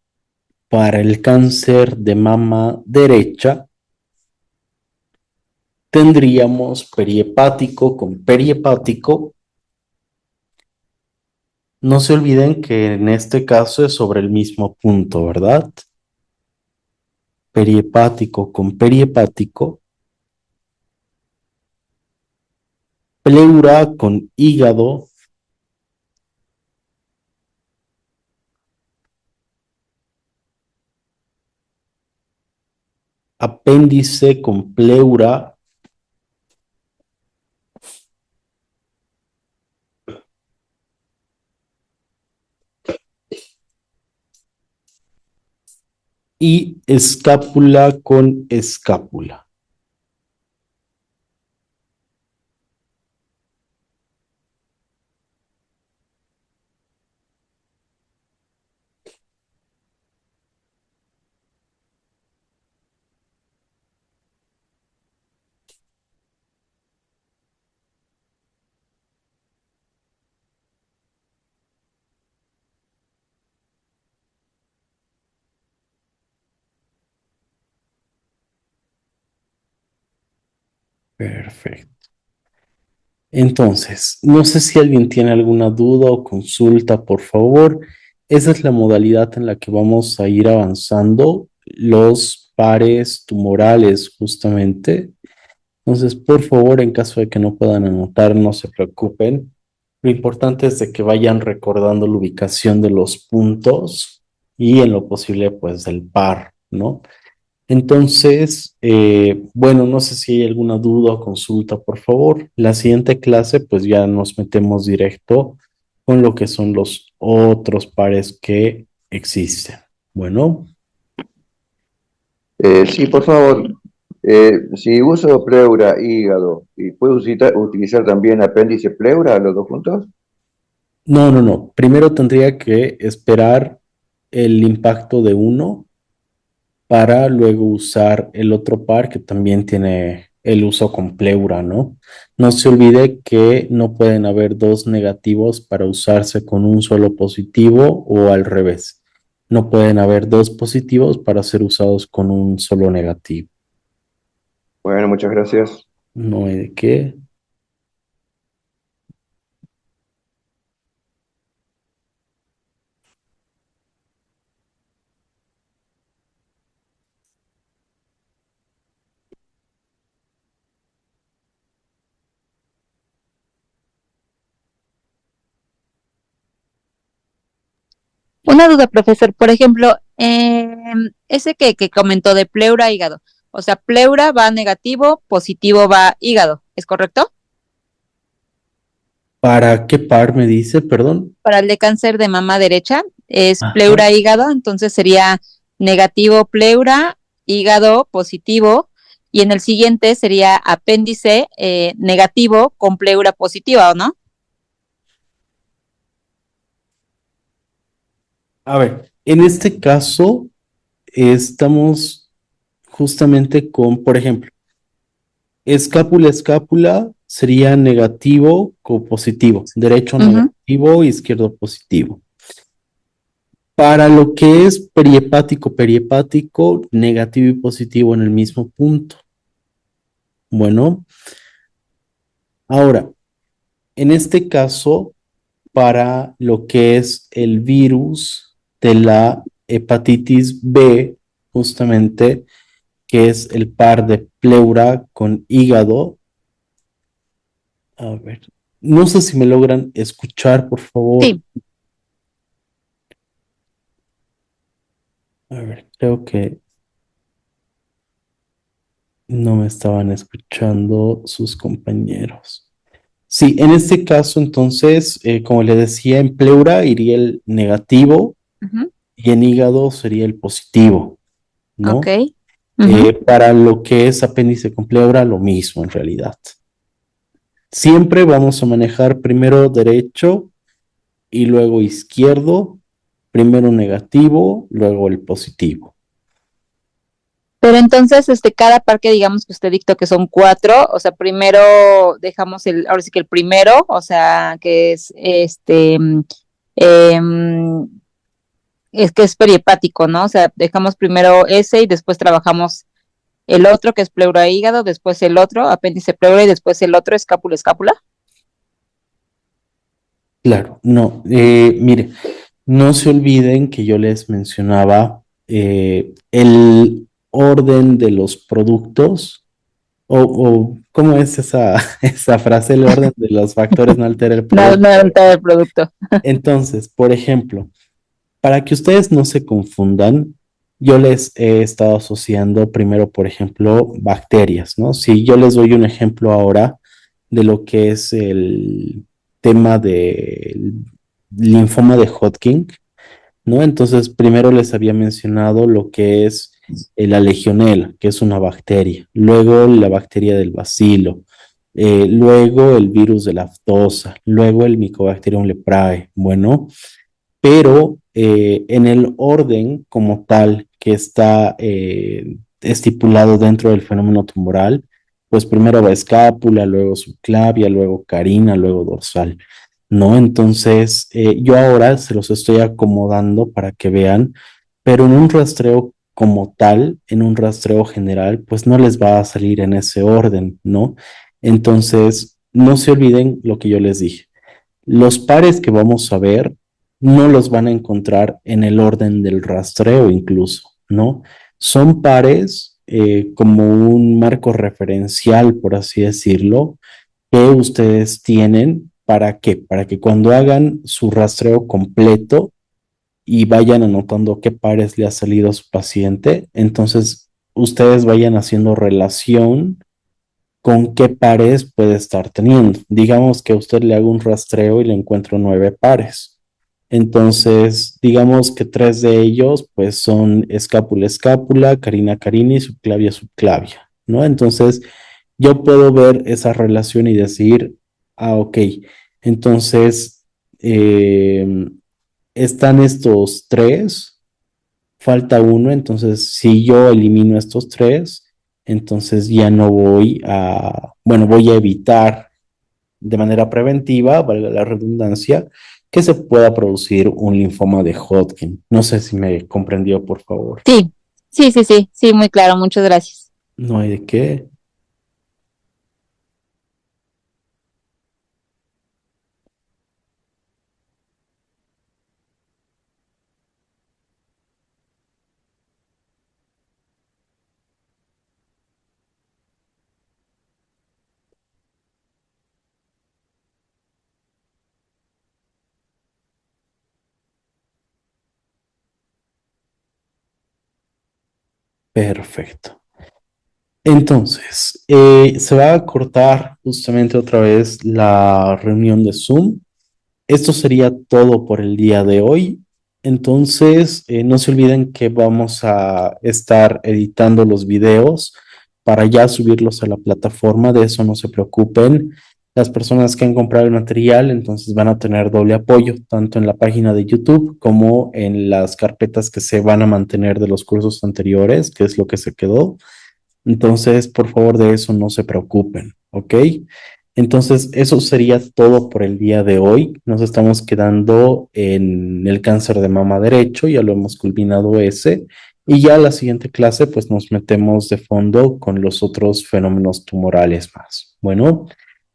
para el cáncer de mama derecha, tendríamos periepático con periepático. No se olviden que en este caso es sobre el mismo punto, ¿verdad? Periepático con periepático. Pleura con hígado. Apéndice con pleura. Y escápula con escápula. Perfecto. Entonces, no sé si alguien tiene alguna duda o consulta, por favor. esa es la modalidad en la que vamos a ir avanzando los pares tumorales justamente. Entonces, por favor, en caso de que no puedan anotar, no se preocupen. Lo importante es de que vayan recordando la ubicación de los puntos y en lo posible, pues, del par, ¿no? Entonces, bueno, no sé si hay alguna duda o consulta, por favor. La siguiente clase, pues ya nos metemos directo con lo que son los otros pares que existen. Bueno, Sí, por favor. Si uso pleura, hígado, ¿y puedo utilizar también apéndice pleura, los dos juntos? no. Primero tendría que esperar el impacto de uno para luego usar el otro par que también tiene el uso con pleura, ¿no? No se olvide que no pueden haber dos negativos para usarse con un solo positivo o al revés. No pueden haber dos positivos para ser usados con un solo negativo. Bueno, muchas gracias. No hay de qué. Una duda, profesor. Por ejemplo, ese que comentó de pleura hígado. O sea, pleura va negativo, positivo va hígado. ¿Es correcto? ¿Para qué par me dice? Perdón. Para el de cáncer de mama derecha es Ajá. pleura hígado, entonces sería negativo pleura, hígado positivo, y en el siguiente sería apéndice negativo con pleura positiva, ¿o no? A ver, en este caso estamos justamente con, por ejemplo, escápula sería negativo con positivo, derecho negativo, izquierdo positivo. Para lo que es perihepático, negativo y positivo en el mismo punto. Bueno, ahora, en este caso, para lo que es el virus de la hepatitis B, justamente, que es el par de pleura con hígado. A ver, no sé si me logran escuchar, por favor. Sí. A ver, creo que no me estaban escuchando sus compañeros. Sí, en este caso, entonces, como le decía, en pleura iría el negativo y en hígado sería el positivo, Ok. ¿no? Para lo que es apéndice con pleura, lo mismo en realidad. Siempre vamos a manejar primero derecho y luego izquierdo, primero negativo, luego el positivo. Pero entonces, cada par que digamos que usted dictó que son 4, o sea, primero dejamos ahora sí que el primero, o sea, que es es que es perihepático, ¿no? O sea, dejamos primero ese y después trabajamos el otro que es pleura hígado, después el otro apéndice pleura y después el otro escápula. Claro, no, mire, no se olviden que yo les mencionaba el orden de los productos, o ¿cómo es esa frase? El orden de los factores no altera el No, producto. no altera el producto. Entonces, por ejemplo, para que ustedes no se confundan, yo les he estado asociando primero, por ejemplo, bacterias, ¿no? Si yo les doy un ejemplo ahora de lo que es el tema del linfoma de Hodgkin, ¿no? Entonces, primero les había mencionado lo que es la legionela, que es una bacteria, luego la bacteria del bacilo, luego el virus de la aftosa, luego el Mycobacterium leprae, bueno, pero en el orden como tal que está estipulado dentro del fenómeno tumoral, pues primero va escápula, luego subclavia, luego carina, luego dorsal, ¿no? Entonces, yo ahora se los estoy acomodando para que vean, pero en un rastreo como tal, en un rastreo general, pues no les va a salir en ese orden, ¿no? Entonces, no se olviden lo que yo les dije. Los pares que vamos a ver no los van a encontrar en el orden del rastreo incluso, ¿no? Son pares como un marco referencial, por así decirlo, que ustedes tienen. ¿Para qué? Para que cuando hagan su rastreo completo y vayan anotando qué pares le ha salido a su paciente, entonces ustedes vayan haciendo relación con qué pares puede estar teniendo. Digamos que a usted le hago un rastreo y le encuentro 9 pares. Entonces, digamos que 3 de ellos pues son escápula, escápula, carina, carina y subclavia, subclavia, ¿no? Entonces, yo puedo ver esa relación y decir, ok, entonces están estos 3, falta uno, entonces si yo elimino estos 3, entonces ya no voy a evitar de manera preventiva, valga la redundancia, que se pueda producir un linfoma de Hodgkin. No sé si me comprendió, por favor. Sí, muy claro, muchas gracias. No hay de qué. Perfecto. Entonces, se va a cortar justamente otra vez la reunión de Zoom. Esto sería todo por el día de hoy. Entonces, no se olviden que vamos a estar editando los videos para ya subirlos a la plataforma. De eso no se preocupen. Las personas que han comprado el material, entonces van a tener doble apoyo, tanto en la página de YouTube como en las carpetas que se van a mantener de los cursos anteriores, que es lo que se quedó. Entonces, por favor, de eso no se preocupen, ¿ok? Entonces, eso sería todo por el día de hoy. Nos estamos quedando en el cáncer de mama derecho, ya lo hemos culminado ese. Y ya la siguiente clase, pues nos metemos de fondo con los otros fenómenos tumorales más. Bueno,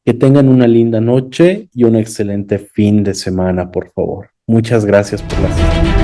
que tengan una linda noche y un excelente fin de semana, por favor. Muchas gracias por la asistencia.